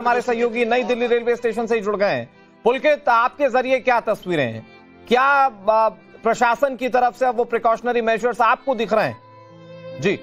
हमारे सहयोगी नई दिल्ली रेलवे स्टेशन से ही जुड़ गए हैं। पुलकित, आपके जरिए क्या तस्वीरें हैं, क्या प्रशासन की तरफ से अब वो प्रिकॉशनरी मेजर्स आपको दिख रहे हैं? जी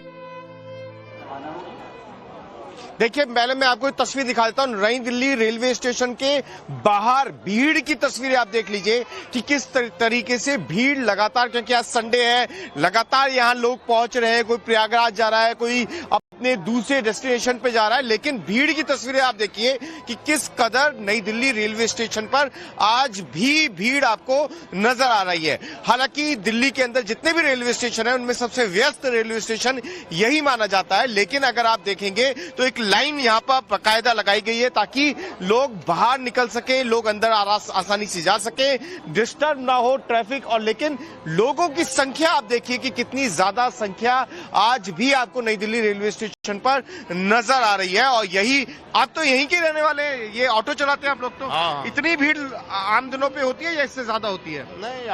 देखिए, पहले मैं आपको एक तस्वीर दिखा देता हूँ। नई दिल्ली रेलवे स्टेशन के बाहर भीड़ की तस्वीरें आप देख लीजिए कि किस तरीके से भीड़ लगातार, क्योंकि आज संडे है, लगातार यहाँ लोग पहुंच रहे हैं। कोई प्रयागराज जा रहा है, कोई अपने दूसरे डेस्टिनेशन पे जा रहा है, लेकिन भीड़ की तस्वीरें आप देखिए कि किस कदर नई दिल्ली रेलवे स्टेशन पर आज भी भीड़ आपको नजर आ रही है। हालांकि दिल्ली के अंदर जितने भी रेलवे स्टेशन है उनमें सबसे व्यस्त रेलवे स्टेशन यही माना जाता है, लेकिन अगर आप देखेंगे तो एक लाइन यहाँ पर बाकायदा लगाई गई है ताकि लोग बाहर निकल सके, लोग अंदर आसानी से जा सके, डिस्टर्ब ना हो ट्रैफिक। और लेकिन लोगों की संख्या आप देखिए कि कितनी ज्यादा संख्या आज भी आपको नई दिल्ली रेलवे स्टेशन पर नजर आ रही है। और यही, आप तो यहीं के रहने वाले, ये ऑटो चलाते हैं आप लोग तो? हाँ। इतनी भीड़ आम दिनों पे होती है या इससे ज्यादा होती है? नहीं,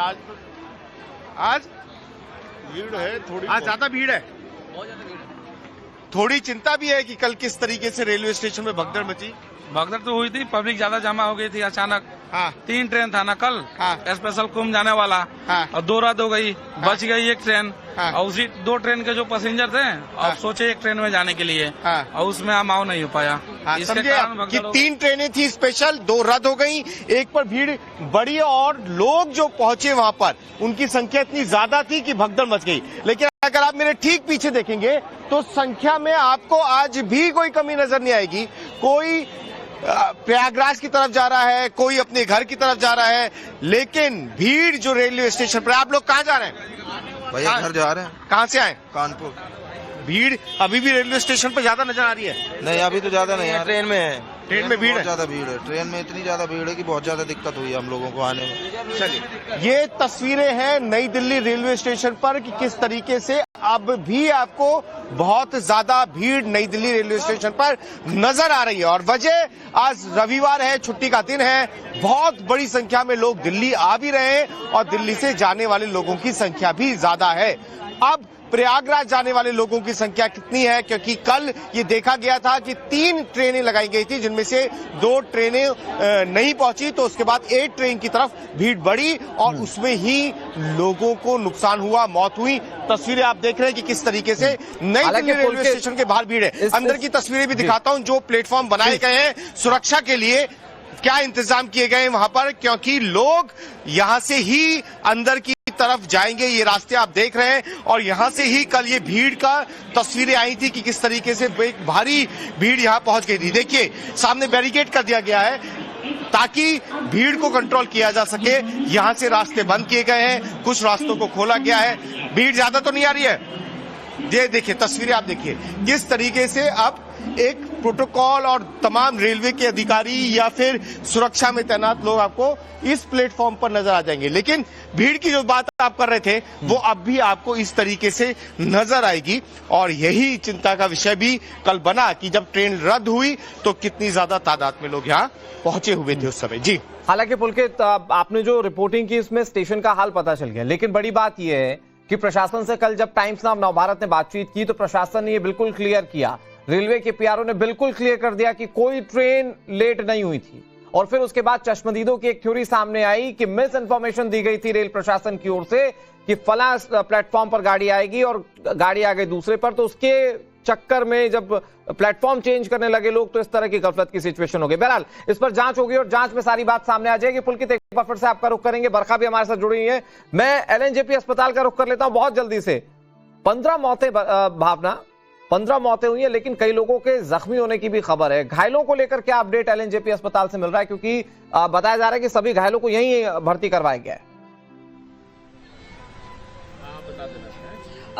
आज भीड़ है थोड़ी, आज ज्यादा भीड़ है, बहुत ज्यादा भीड़ है। थोड़ी चिंता भी है कि कल किस तरीके से रेलवे स्टेशन में भगदड़ मची। भगदड़ तो हुई थी, पब्लिक ज्यादा जमा हो गई थी अचानक। हाँ। 3 ट्रेन था ना कल, हाँ। स्पेशल कुंभ जाने वाला। हाँ। और 2 रद्द हो गई, हाँ। बच गई 1 ट्रेन। हाँ। और उसी 2 ट्रेन के जो पैसेंजर थे, हाँ। अब सोचे 1 ट्रेन में जाने के लिए। हाँ। और उसमें अमाव नहीं हो पाया। हाँ, इसके समझे कारण आप भगदड़ कि हो 3 ट्रेनें थी स्पेशल, 2 रद्द हो गई, एक पर भीड़ बढ़ी और लोग जो पहुंचे वहां पर उनकी संख्या इतनी ज्यादा थी कि भगदड़ मच गई। लेकिन अगर आप मेरे ठीक पीछे देखेंगे तो संख्या में आपको आज भी कोई कमी नजर नहीं आएगी। कोई प्रयागराज की तरफ जा रहा है, कोई अपने घर की तरफ जा रहा है, लेकिन भीड़ जो रेलवे स्टेशन पर। आप लोग कहाँ जा रहे हैं? भैया घर जा रहे हैं। कहाँ से आए? कानपुर। भीड़ अभी भी रेलवे स्टेशन पर ज्यादा नजर आ रही है? नहीं, अभी तो ज्यादा नहीं है, ट्रेन में है। ट्रेन में भीड़ है, ज्यादा भीड़ है। ट्रेन में इतनी ज्यादा भीड़ है कि बहुत ज्यादा दिक्कत हुई है हम लोगों को आने में। चलिए, ये तस्वीरें हैं नई दिल्ली रेलवे स्टेशन पर कि किस तरीके से अब भी आपको बहुत ज्यादा भीड़ नई दिल्ली रेलवे स्टेशन पर नजर आ रही है। और वजह, आज रविवार है, छुट्टी का दिन है, बहुत बड़ी संख्या में लोग दिल्ली आ भी रहे हैं और दिल्ली से जाने वाले लोगों की संख्या भी ज्यादा है। अब प्रयागराज जाने वाले लोगों की संख्या कितनी है, क्योंकि कल ये देखा गया था कि 3 ट्रेनें लगाई गई थी जिनमें से 2 ट्रेनें नहीं पहुंची, तो उसके बाद 8 ट्रेन की तरफ भीड़ बढ़ी और उसमें ही लोगों को नुकसान हुआ, मौत हुई। तस्वीरें आप देख रहे हैं कि किस तरीके से नई दिल्ली रेलवे स्टेशन के बाहर भीड़ है। अंदर की तस्वीरें भी दिखाता हूं, जो प्लेटफॉर्म बनाए गए हैं सुरक्षा के लिए, क्या इंतजाम किए गए हैं वहां पर, क्योंकि लोग यहां से ही अंदर की तरफ जाएंगे। ये रास्ते आप देख रहे हैं और यहां से ही कल ये भीड़ का तस्वीरें आई थी कि किस तरीके से एक भारी भीड़ यहां पहुंच गई थी। देखिए, सामने बैरिकेड कर दिया गया है ताकि भीड़ को कंट्रोल किया जा सके। यहां से रास्ते बंद किए गए हैं, कुछ रास्तों को खोला गया है। भीड़ ज्यादा तो नहीं आ रही है। ये देखिए, तस्वीरें आप देखिए किस तरीके से अब एक प्रोटोकॉल और तमाम रेलवे के अधिकारी या फिर सुरक्षा में तैनात लोग आपको इस प्लेटफॉर्म पर नजर आ जाएंगे। लेकिन भीड़ की जो बात आप कर रहे थे वो अब भी आपको इस तरीके से नजर आएगी। और यही चिंता का विषय भी कल बना कि जब ट्रेन रद्द हुई तो कितनी ज्यादा तादाद में लोग यहाँ पहुंचे हुए थे उस समय। जी, हालांकि पुलकित, आपने जो रिपोर्टिंग की इसमें स्टेशन का हाल पता चल गया, लेकिन बड़ी बात यह है कि प्रशासन से कल जब टाइम्स नाउ नवभारत ने बातचीत की तो प्रशासन ने यह बिल्कुल क्लियर किया, रेलवे के पीआरओ ने बिल्कुल क्लियर कर दिया कि कोई ट्रेन लेट नहीं हुई थी। और फिर उसके बाद चश्मदीदों की एक थ्योरी सामने आई कि मिस इन्फॉर्मेशन दी गई थी रेल प्रशासन की ओर से कि फला प्लेटफॉर्म पर गाड़ी आएगी और गाड़ी आ गई दूसरे पर, तो उसके चक्कर में जब प्लेटफॉर्म चेंज करने लगे लोग तो इस तरह की गफलत की सिचुएशन हो गई। बहरहाल इस पर जांच होगी और जांच में सारी बात सामने आ जाएगी। पुलकित, एक बार फिर से आपका रुख करेंगे, बरखा भी हमारे साथ जुड़ी हुई है। मैं एलएनजेपी अस्पताल का रुख कर लेता हूं बहुत जल्दी से। 15 मौतें, भावना 15 मौतें हुई है, लेकिन कई लोगों के जख्मी होने की भी खबर है। घायलों को लेकर क्या अपडेट एलएनजेपी अस्पताल से मिल रहा है, क्योंकि बताया जा रहा है कि सभी घायलों को यहीं भर्ती करवाया गया है?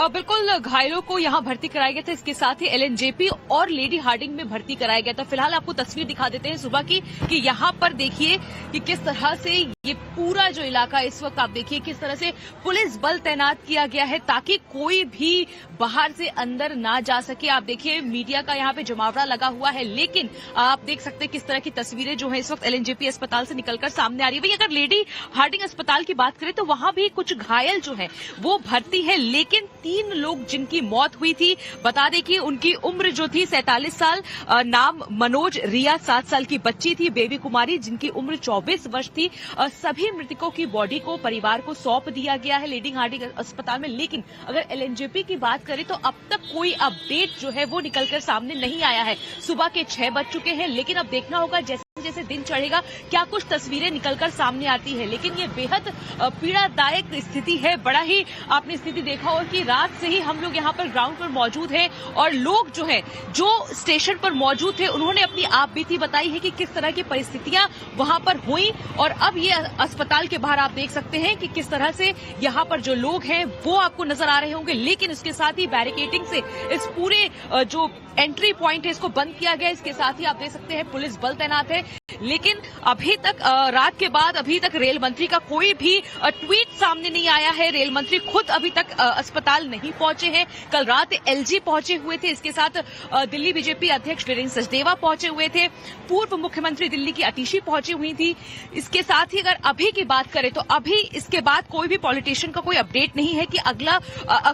बिल्कुल, घायलों को यहां भर्ती कराया गया था। इसके साथ ही एलएनजेपी और लेडी हार्डिंग में भर्ती कराया गया था। फिलहाल आपको तस्वीर दिखा देते हैं सुबह की कि यहां पर देखिए कि किस तरह से ये पूरा जो इलाका इस वक्त आप देखिए किस तरह से पुलिस बल तैनात किया गया है ताकि कोई भी बाहर से अंदर ना जा सके। आप देखिए, मीडिया का यहाँ पे जमावड़ा लगा हुआ है, लेकिन आप देख सकते हैं किस तरह की तस्वीरें जो है इस वक्त एलएनजेपी अस्पताल से निकलकर सामने आ रही है। वहीं अगर लेडी हार्डिंग अस्पताल की बात करें तो वहां भी कुछ घायल जो है वो भर्ती है, लेकिन 3 लोग जिनकी मौत हुई थी। बता दें कि उनकी उम्र जो थी 47 साल, नाम मनोज, रिया 7 साल की बच्ची थी, बेबी कुमारी जिनकी उम्र 24 वर्ष थी। सभी मृतकों की बॉडी को परिवार को सौंप दिया गया है लेडी हार्डिंग अस्पताल में। लेकिन अगर एलएनजेपी की बात करें तो अब तक कोई अपडेट जो है वो निकलकर सामने नहीं आया है। सुबह के 6 बज चुके हैं, लेकिन अब देखना होगा जैसे जैसे दिन चढ़ेगा क्या कुछ तस्वीरें निकलकर सामने आती है। लेकिन ये बेहद पीड़ादायक स्थिति है। बड़ा ही आपने स्थिति देखा होगा कि रात से ही हम लोग यहाँ पर ग्राउंड पर मौजूद हैं और लोग जो है जो स्टेशन पर मौजूद थे उन्होंने अपनी आपबीती बताई है कि किस तरह की परिस्थितियां वहां पर हुई। और अब ये अस्पताल के बाहर आप देख सकते हैं कि किस तरह से यहाँ पर जो लोग हैं वो आपको नजर आ रहे होंगे। लेकिन इसके साथ ही बैरिकेडिंग से इस पूरे जो एंट्री पॉइंट है इसको बंद किया गया। इसके साथ ही आप देख सकते हैं पुलिस बल तैनात है। लेकिन अभी तक रात के बाद अभी तक रेल मंत्री का कोई भी ट्वीट सामने नहीं आया है। रेल मंत्री खुद अभी तक अस्पताल नहीं पहुंचे हैं। कल रात एलजी पहुंचे हुए थे। इसके साथ दिल्ली बीजेपी अध्यक्ष वीरेंद्र सचदेवा पहुंचे हुए थे। पूर्व मुख्यमंत्री दिल्ली की अतीशी पहुंची हुई थी। इसके साथ ही अगर अभी की बात करें तो अभी इसके बाद कोई भी पॉलिटिशियन का कोई अपडेट नहीं है कि अगला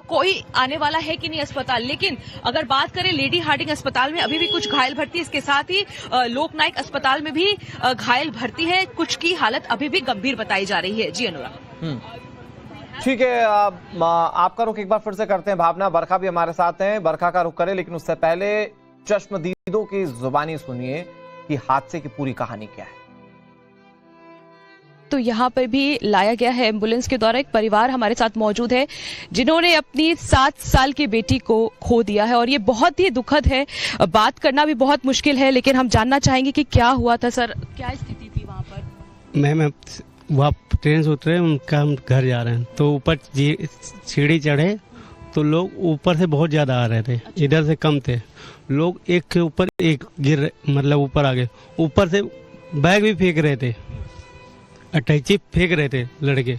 कोई आने वाला है कि नहीं अस्पताल। लेकिन अगर बात करें लेडी हार्डिंग अस्पताल में अभी भी कुछ घायल भर्ती, इसके साथ ही लोकनायक अस्पताल में भी घायल भर्ती है। कुछ की हालत अभी भी गंभीर बताई जा रही है। जी अनुराग। ठीक है, आपका रुख एक बार फिर से करते हैं। भावना, बरखा भी हमारे साथ हैं, बरखा का रुख करें, लेकिन उससे पहले चश्मदीदों की जुबानी सुनिए कि हादसे की पूरी कहानी क्या है। तो यहाँ पर भी लाया गया है एम्बुलेंस के द्वारा। एक परिवार हमारे साथ मौजूद है जिन्होंने अपनी 7 साल की बेटी को खो दिया है और ये बहुत ही दुखद है। बात करना भी बहुत मुश्किल है, लेकिन हम जानना चाहेंगे कि क्या हुआ था। सर, क्या स्थिति थी वहाँ पर? मैम, वहाँ ट्रेन से उतरे, उनका हम घर जा रहे हैं तो ऊपर सीढ़ी चढ़े तो लोग ऊपर से बहुत ज्यादा आ रहे थे। इधर से कम थे लोग, एक के ऊपर एक गिर, मतलब ऊपर आ गए। ऊपर से बैग भी फेंक रहे थे, अटैची फेंक रहे थे लड़के।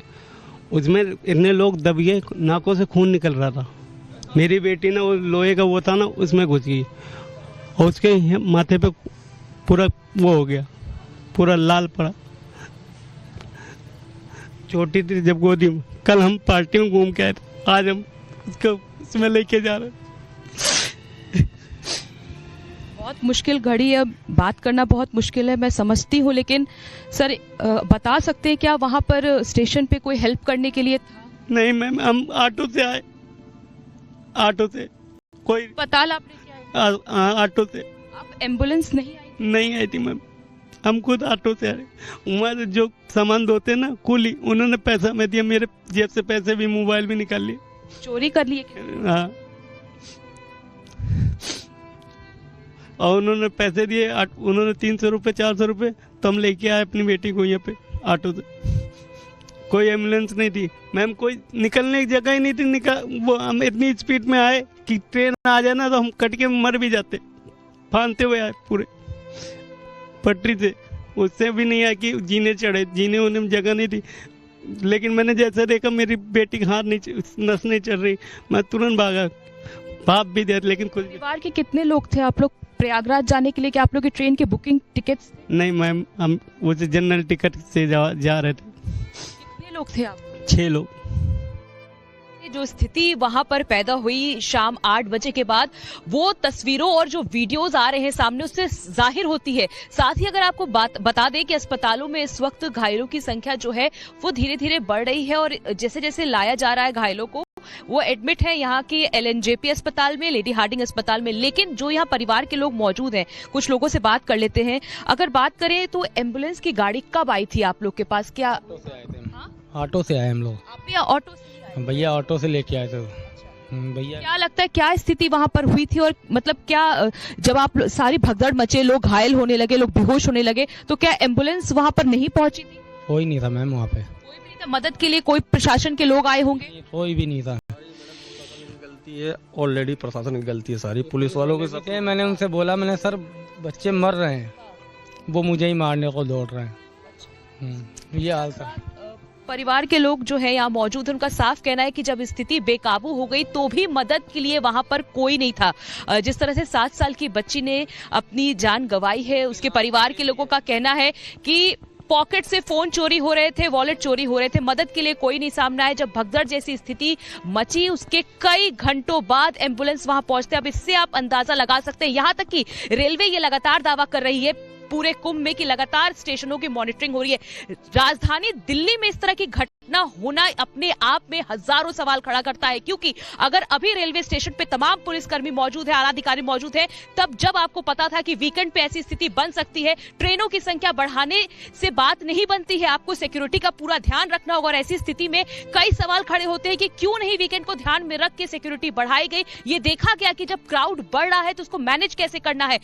उसमें इतने लोग दब गए, नाकों से खून निकल रहा था। मेरी बेटी ना वो लोहे का वो था ना, उसमें घुस गई और उसके माथे पे पूरा वो हो गया, पूरा लाल पड़ा। छोटी थी जब गोदी में। कल हम पार्टी में घूम के आए थे, आज हम उसको उसमें लेके जा रहे हैं। बहुत मुश्किल घड़ी है, बात करना बहुत मुश्किल है, मैं समझती हूँ। लेकिन सर, बता सकते हैं क्या वहाँ पर स्टेशन पे कोई हेल्प करने के लिए था? नहीं मैम, हम ऑटो से आए, ऑटो से। कोई अस्पताल आपने क्या है? ऑटो से। आप एम्बुलेंस नहीं आई थी मैम, हम खुद ऑटो से आए। वहाँ जो सामान धोते ना कुली, उन्होंने पैसा में दिया, मेरे जेब से पैसे भी, मोबाइल भी निकाल लिए। चोरी कर लिए? हाँ, और उन्होंने पैसे दिए, उन्होंने 300 रुपये 400 रुपये, तो हम लेके आए अपनी बेटी को यहाँ पे ऑटो से। कोई एम्बुलेंस नहीं थी मैम, कोई निकलने की जगह ही नहीं थी। वो हम इतनी स्पीड में आए कि ट्रेन आ जाए ना तो हम कट के मर भी जाते। फांदते हुए आए पूरे पटरी से, उससे भी नहीं आया कि जीने चढ़े, जीने होने में जगह नहीं थी। लेकिन मैंने जैसे देखा मेरी बेटी की हाथ नहीं, नस नहीं चल रही, मैं तुरंत भागा। बाप भी दे, लेकिन कुछ। परिवार के कितने लोग थे आप लोग प्रयागराज जाने के लिए? क्या आप लोग की ट्रेन की बुकिंग टिकट्स? नहीं मैम, हम वो जनरल टिकट से जा रहे थे। कितने लोग थे आप? 6 लोग। जो स्थिति वहां पर पैदा हुई शाम 8 बजे के बाद, वो तस्वीरों और जो वीडियोस आ रहे हैं सामने उससे जाहिर होती है। साथ ही अगर आपको बता दें कि अस्पतालों में इस वक्त घायलों की संख्या जो है वो धीरे धीरे बढ़ रही है और जैसे जैसे लाया जा रहा है घायलों को, वो एडमिट है यहाँ के एलएनजेपी अस्पताल में, लेडी हार्डिंग अस्पताल में। लेकिन जो यहाँ परिवार के लोग मौजूद हैं, कुछ लोगों से बात कर लेते हैं। अगर बात करें तो एम्बुलेंस की गाड़ी कब आई थी आप लोग के पास? क्या ऑटो से आए थे? ऑटो से आए हम लोग। आप भी ऑटो से? भैया ऑटो से लेके आए थे भैया। क्या लगता है क्या स्थिति वहां पर हुई थी और मतलब क्या जब आप सारी भगदड़ मचे, लोग घायल होने लगे, लोग बेहोश होने लगे, तो क्या एम्बुलेंस वहां पर नहीं पहुंची थी? कोई नहीं था मैम वहाँ पे। कोई भी नहीं था मदद के लिए? कोई प्रशासन के लोग आए होंगे? कोई भी नहीं था। गलती है ऑलरेडी, प्रशासन की गलती है सारी, पुलिस वालों के साथ। मैंने उनसे बोला, मैंने सर बच्चे मर रहे हैं, वो मुझे ही मारने को दौड़ रहे हैं। ये हाल था। परिवार के लोग जो है यहाँ मौजूद हैं, उनका साफ कहना है कि जब स्थिति बेकाबू हो गई तो भी मदद के लिए वहां पर कोई नहीं था। जिस तरह से 7 साल की बच्ची ने अपनी जान गंवाई है, उसके परिवार के लोगों का कहना है कि पॉकेट से फोन चोरी हो रहे थे, वॉलेट चोरी हो रहे थे, मदद के लिए कोई नहीं सामने आया। जब भगदड़ जैसी स्थिति मची उसके कई घंटों बाद एम्बुलेंस वहां पहुंचते। अब इससे आप अंदाजा लगा सकते हैं, यहां तक कि रेलवे ये लगातार दावा कर रही है पूरे कुंभ में कि लगातार स्टेशनों की मॉनिटरिंग हो रही है। राजधानी दिल्ली में इस तरह की घटना होना अपने आप में हजारों सवाल खड़ा करता है, क्योंकि अगर अभी रेलवे स्टेशन पे तमाम पुलिसकर्मी मौजूद है, आला अधिकारी मौजूद है, तब जब आपको पता था कि वीकेंड पे ऐसी स्थिति बन सकती है, ट्रेनों की संख्या बढ़ाने से बात नहीं बनती है, आपको सिक्योरिटी का पूरा ध्यान रखना होगा। और ऐसी स्थिति में कई सवाल खड़े होते हैं कि क्यों नहीं वीकेंड को ध्यान में रख के सिक्योरिटी बढ़ाई गई। ये देखा गया कि जब क्राउड बढ़ रहा है तो उसको मैनेज कैसे करना है।